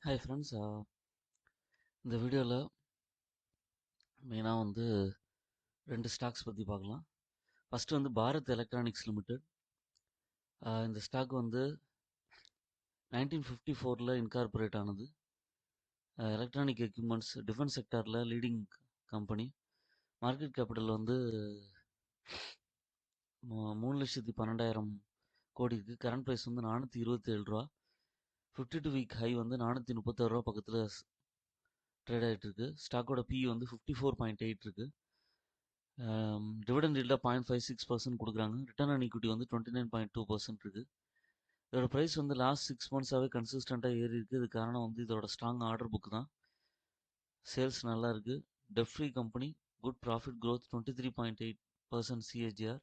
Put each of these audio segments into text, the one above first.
Hi friends. இந்த வீடியோவில் மெயினாக ரெண்டு ஸ்டாக்ஸ் பற்றி பார்க்கலாம். First Bharat electronics limited. இந்த ஸ்டாக் 1954 இன்கார்பரேட் ஆனது. எலக்ட்ரானிக் எக்யூப்மெண்ட்ஸ் டிஃபென்ஸ் செக்டாரில் லீடிங் கம்பெனி. மார்க்கெட் கேபிட்டல் 3,12,000 கோடி இருக்குது. கரண்ட் ப்ரைஸ் 427 ரூபா. 52 வீக் ஹை 436 ரூபா பக்கத்தில் ட்ரேட் ஆகிட்டு இருக்கு. ஸ்டாக்கோட PE 54.8 இருக்குது. டிவிடெண்ட் ஈல்டாக 0.56% கொடுக்குறாங்க. ரிட்டர்ன் ஆன் ஈக்விட்டி 29.2% இருக்குது. இதோட ப்ரைஸ் லாஸ்ட் 6 மந்த்ஸாகவே கன்சிஸ்டண்ட்டாக ஏறி இருக்குது. இது காரணம் இதோட ஸ்ட்ராங் ஆர்டர் புக் தான். சேல்ஸ் நல்லா இருக்குது. Debt free company. Good profit growth 23.8% CAGR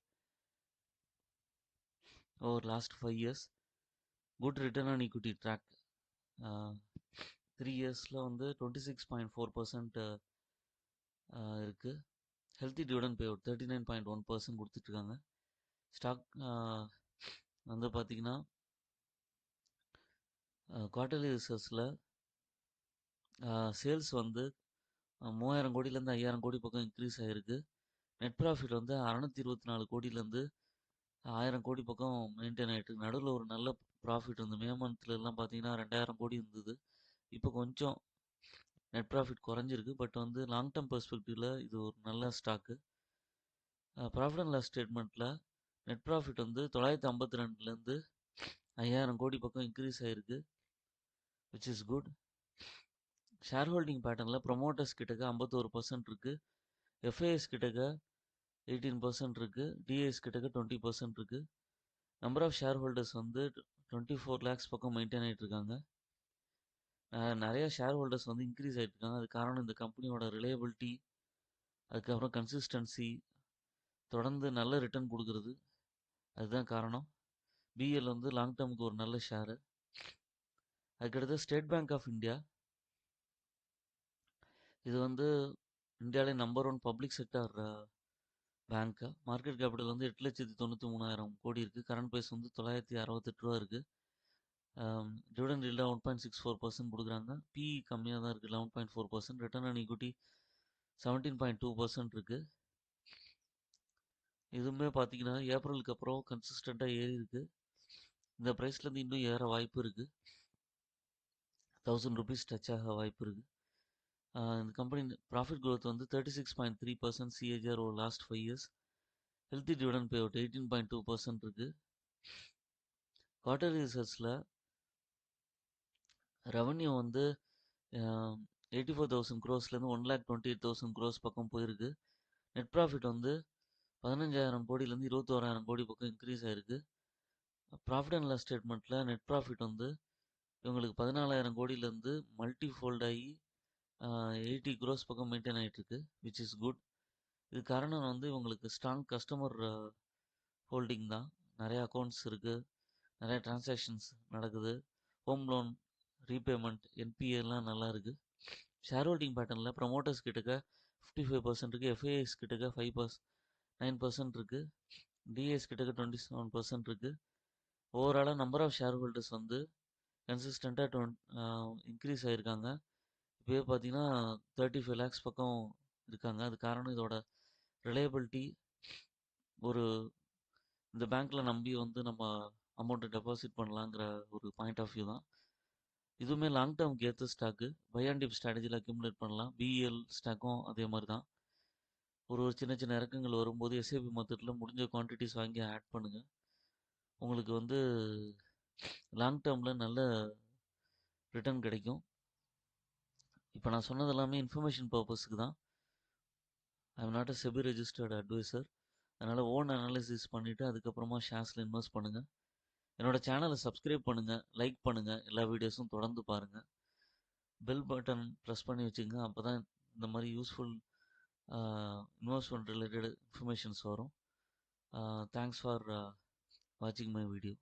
over last 5 years. Good return on equity track 3 இயர்ஸில் 26.4% இருக்குது. ஹெல்த்தி டிவிடன் பே அவுட் 39.1% கொடுத்துட்ருக்காங்க. ஸ்டாக் பார்த்தீங்கன்னா குவார்ட்டர்லி ரிசர்வ்ஸில் சேல்ஸ் 3,000 கோடியிலேருந்து 5,000 கோடி பக்கம் இன்க்ரீஸ் ஆகிருக்கு. நெட் ப்ராஃபிட் 624 கோடியிலேருந்து 1000 கோடி பக்கம் மெயின்டைன் ஆகிட்டு. நடுவில் ஒரு நல்ல ப்ராஃபிட் மே மந்த்லலாம் பார்த்தீங்கன்னா 2,000 கோடி இருந்தது. இப்போ கொஞ்சம் நெட் ப்ராஃபிட் குறைஞ்சிருக்கு. பட் லாங் டேர்ம் பெர்ஸ்பெக்டிவில் இது ஒரு நல்ல ஸ்டாக்கு. ப்ராஃபிட் அண்ட் லாஸ் ஸ்டேட்மெண்ட்டில் நெட் ப்ராஃபிட் 952லேருந்து 5,000 கோடி பக்கம் இன்க்ரீஸ் ஆகிருக்கு, which is good. Share holding பேட்டர்னில் ப்ரொமோட்டர்ஸ் கிட்டக்க 51% இருக்குது. FIS கிட்டக்க 18% இருக்குது. DIS கிட்டக்க 20% இருக்குது. Number of share holders 24 lakhs பக்கம் மெயின்டைன் ஆகிட்டு இருக்காங்க. நிறைய ஷேர் ஹோல்டர்ஸ் இன்க்ரீஸ் ஆகிட்டு இருக்காங்க. அது காரணம் இந்த கம்பெனியோட ரிலையபிலிட்டி, அதுக்கப்புறம் கன்சிஸ்டன்சி, தொடர்ந்து நல்ல ரிட்டர்ன் கொடுக்குறது. அதுதான் காரணம். BL லாங் டேர்முக்கு ஒரு நல்ல ஷேரு. அதுக்கடுத்து ஸ்டேட் பேங்க் ஆஃப் இந்தியா. இது இந்தியாவிலே நம்பர் 1 பப்ளிக் செக்டார் பேங்க்கு. மார்க்கெட் கேபிட்டல் 8,93,000 கோடி இருக்குது. கரண்ட் ப்ரைஸ் 968 ரூபா இருக்குது. டிவிடெண்ட் ஈல்டாக 1.64% கொடுக்குறாங்க. PE கம்மியாக தான் இருக்குது, 11.4%. ரிட்டர்ன் ஆன் ஈக்விட்டி 17.2% இருக்குது. இதுவுமே பார்த்தீங்கன்னா ஏப்ரலுக்கு அப்புறம் கன்சிஸ்டண்ட்டாக ஏறி இருக்குது. இந்த ப்ரைஸ்லேருந்து இன்னும் ஏற வாய்ப்பு இருக்குது. 1,000 rupees டச் ஆக வாய்ப்பு இருக்குது. இந்த company profit growth 36.3% CAGR over last 5 years. Healthy dividend pay out 18.2% இருக்குது. குவார்ட்டர்லி ரிசல்ட்ஸில் ரெவன்யூ 84,000 crores-லேருந்து 1,28,000 crores பக்கம் போயிருக்கு. நெட் ப்ராஃபிட் 15,000 கோடியிலேருந்து 21,000 கோடி பக்கம் இன்க்ரீஸ் ஆகிருக்கு. ப்ராஃபிட் அண்ட் லாஸ் ஸ்டேட்மெண்ட்டில் நெட் ப்ராஃபிட் இவங்களுக்கு 14,000 கோடியிலேருந்து மல்டிஃபோல்ட் ஆகி 80 crores பக்கம் மெயின்டைன் ஆகிட்டுருக்கு, விச் இஸ் குட். இது காரணம் இவங்களுக்கு ஸ்ட்ராங் கஸ்டமர் ஹோல்டிங் தான். நிறைய அக்கௌண்ட்ஸ் இருக்குது, நிறைய டிரான்சாக்ஷன்ஸ் நடக்குது. ஹோம் லோன் ரீபேமெண்ட், NPAலாம் நல்லா இருக்குது. ஷேர் ஹோல்டிங் பேட்டர்னில் ப்ரொமோட்டர்ஸ் கிட்டக்க 55% இருக்குது. FIS கிட்டக்க 9% இருக்குது. DIS கிட்டக்க 27% இருக்குது. ஓவராலாக நம்பர் ஆஃப் ஷேர் ஹோல்டர்ஸ் கன்சிஸ்டண்ட்டாக இன்க்ரீஸ் ஆகிருக்காங்க. இப்போயே பார்த்தீங்கன்னா 35 lakhs பக்கம் இருக்காங்க. அது காரணம் இதோட ரிலையபிலிட்டி. ஒரு இந்த பேங்க்கில் நம்பி நம்ம அமௌண்ட்டை டெபாசிட் பண்ணலாங்கிற ஒரு பாயிண்ட் ஆஃப் வியூ தான். இதுவுமே லாங் டேர்முக்கு ஏற்ற ஸ்டாக்கு. பை அண்ட் டிப் ஸ்ட்ராட்டஜியில் அக்யூமுலேட் பண்ணலாம். BEL ஸ்டாக்கும் அதே மாதிரி தான். ஒரு சின்ன சின்ன இறக்கங்கள் வரும்போது SIP மெத்தடில் முடிஞ்ச குவான்டிட்டிஸ் வாங்கி ஆட் பண்ணுங்கள். உங்களுக்கு லாங் டேர்மில் நல்ல ரிட்டர்ன் கிடைக்கும். இப்போ நான் சொன்னது எல்லாமே இன்ஃபர்மேஷன் பர்பஸுக்கு தான். I'm not a SEBI registered advisor. அதனால் ஓன் அனாலிசிஸ் பண்ணிவிட்டு அதுக்கப்புறமா ஷேர்ஸில் இன்வெஸ்ட் பண்ணுங்கள். என்னோடய சேனலை சப்ஸ்கிரைப் பண்ணுங்கள், லைக் பண்ணுங்கள், எல்லா வீடியோஸும் தொடர்ந்து பாருங்கள். பெல் பட்டன் ப்ரெஸ் பண்ணி வச்சுங்க. அப்போ தான் இந்த மாதிரி யூஸ்ஃபுல் இன்வெஸ்ட்மெண்ட் ரிலேட்டட் இன்ஃபர்மேஷன்ஸ் வரும். தேங்க்ஸ் ஃபார் வாட்சிங் மை வீடியோ.